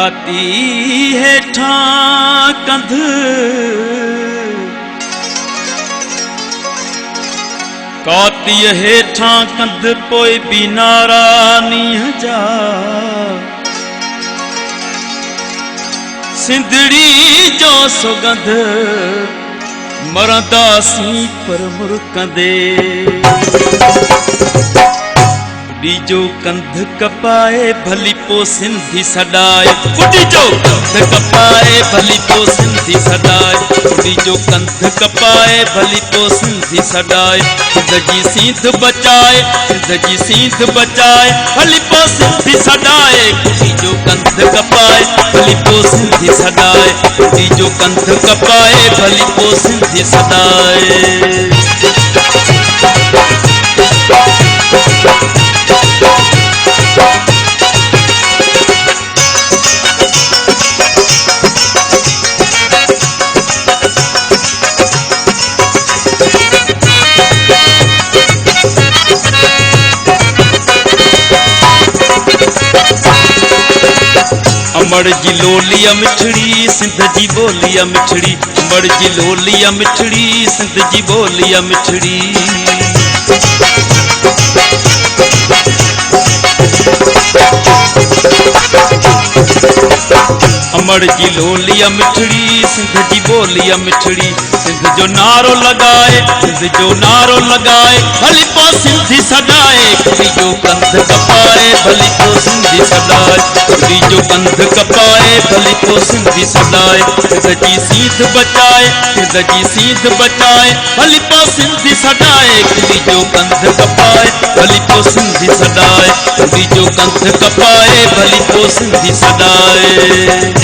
काती हेठा कंध काती हेठा कंध पोए भी नारा नीह जा सिंधड़ी जो सुगंध मरदासी पर मुरकंदे जो कंध कपाए भली पो सिंधी सडाए बुढ़ी जो कंध कपाए भली पो सिंधी सडाए बुढ़ी जो कंध कपाए भली पो सिंधी सडाए जिंदगी सीध बचाए जिंदगी सीध बचाए भली पो सिंधी सडाए बुढ़ी जो कंध कपाए भली पो सिंधी सडाए बुढ़ी जो कंध कपाए भली पो सिंधी सडाए अमर जी लोलिया मिठड़ी सिंध जी बोलिया मिठड़ी अमर जी लोलिया मिठड़ी सिंध जी बोलिया मिठड़ी अमर जी लोलिया मिठड़ी सिंध जी बोलिया मिठड़ी सिंध जो नारो लगाए सिंध जो नारो लगाए भली पो सिंधी सडाए कुड़ी जो कंध कपाए भली पो सिंधी सडाए कुड़ी जो कंध कपाए भली पो सिंधी सडाए सिंध जी सीध बचाए सिंध जी सीध बचाए भली पो सिंधी सडाए कुड़ी जो कंध कपाए भली पो सिंधी सडाए कुड़ी जो कंध कपाए भली पो सिंधी सडाए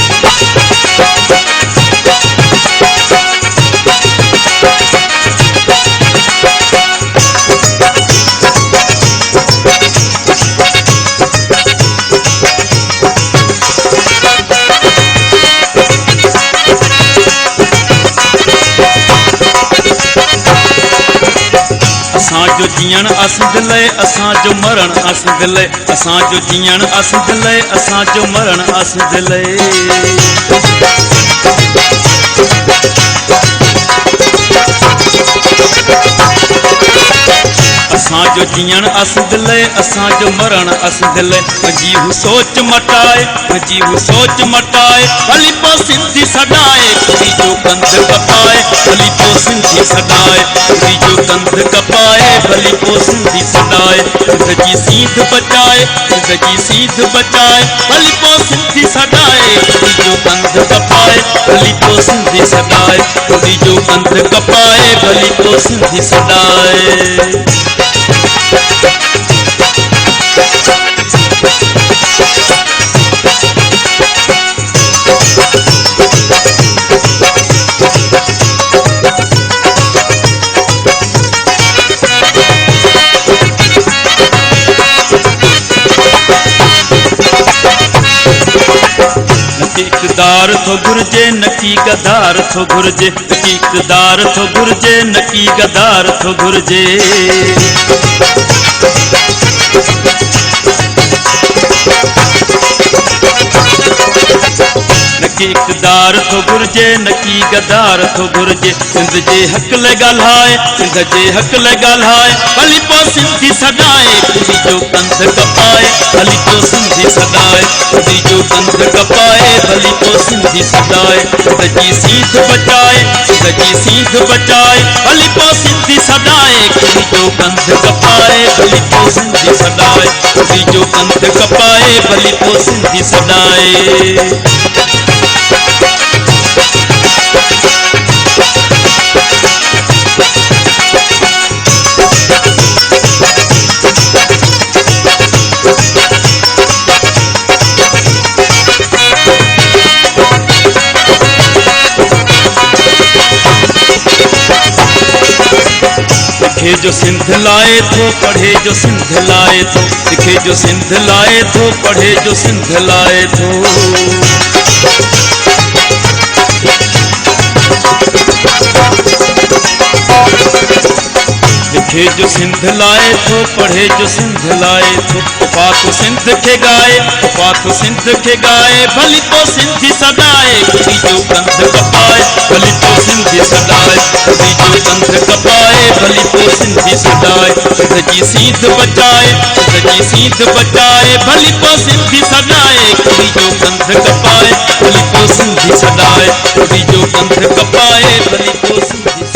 असांजो जीअण असंद लय असांजो मरण असंद लय असांजो जीअण असंद लय असांजो मरण असंद लय असांजो जीअण असंद लय असांजो मरण असंद लय मुंहिंजी हू सोच मटाए मुंहिंजी हू सोच मटाए भली पो सिंधी सडाए कुड़ी जो कंध कपाए भली पो सिंधी सडाए कुड़ी जो कंध कपाए भली पो सिंधी सडाए जिंदगी सीध बचाए जिंदगी सीध बचाए भली पो सिंधी सडाए कुड़ी जो कंध कपाए भली पो सिंधी सडाए कुड़ी जो कंध कपाए भली पो सिंधी सडाए इक़्तिदार थो घुर्जे नकी गदार थो घुर्जे इक़्तिदार थो घुर्जे नकी गदार थो घुर्जे नकी इक़्तिदार थो घुर्जे नकी गदार थो घुर्जे सिंध जे हक़ ले ॻाल्हाए सिंध जे हक़ ले ॻाल्हाए भली पो सिंधी सडाए कुड़ी जो कंध कपाए भली पो सिंधी सडाए कुड़ी जो कंध कपाए भली पो सिंधी सडाए जिंदगी सीध बचाए जिंदगी सीध बचाए भली पो सिंधी सडाए कुड़ी जो कंध कपाए भली पो सिंधी सडाए कुड़ी जो कंध कपाए भली पो सिंधी सडाए लिखे जो सिंध लाए थो पढ़े जो सिंध लाए थो लिखे जो सिंध लाए थो पढ़े जो सिंध लाए थो पढ़े जो सिंध लाए थो, पढ़े जो सिंध लाए थो, पातो सिंध के गाए, पातो सिंध के गाए, भली तो सिंधी सदाए, कभी जो कंध कपाए, भली तो सिंधी सदाए, कभी जो कंध कपाए, भली तो सिंधी सदाए, सिंध जी सीध बचाए, सिंध जी सीध बचाए, भली तो सिंधी सदाए, कभी जो कंध कपाए, भली तो सिंधी सदाए, कभी जो कंध कपाए, भली तो सिंधी